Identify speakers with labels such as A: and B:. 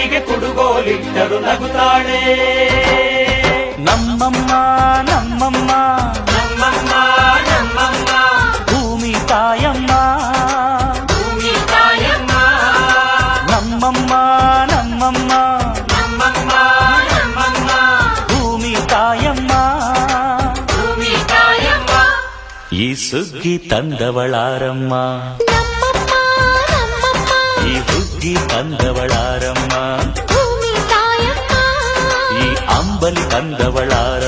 A: ಕಣ್ಣಿಗೆ ಕುಡುಗೋಲಿಟ್ಟರು ನಗುತ್ತಾಳೆ.
B: ನಮ್ಮಮ್ಮ ನಮ್ಮಮ್ಮ
A: ನಮ್ಮಮ್ಮ ನಮ್ಮಮ್ಮ
B: ಭೂಮಿ ತಾಯಮ್ಮ,
A: ಭೂಮಿ ತಾಯಮ್ಮ.
B: ನಮ್ಮಮ್ಮ ನಮ್ಮಮ್ಮ
A: ನಮ್ಮಮ್ಮ ನಮ್ಮಮ್ಮ
B: ಭೂಮಿ ತಾಯಮ್ಮ.
A: ಭೂಮಿ ತಾಯಮ್ಮ.
B: ಈ ಸುಗ್ಗಿ ತಂದವಳಾರಮ್ಮ,
C: ನಮ್ಮಮ್ಮ ನಮ್ಮಮ್ಮ
B: ಈ ಹುಗ್ಗಿ ತಂದವಳಾರಮ್ಮ,
C: ಭೂಮಿ ತಾಯಮ್ಮ
B: ಈ ಅಂಬಲಿ ತಂದವಳಾರಮ್ಮ.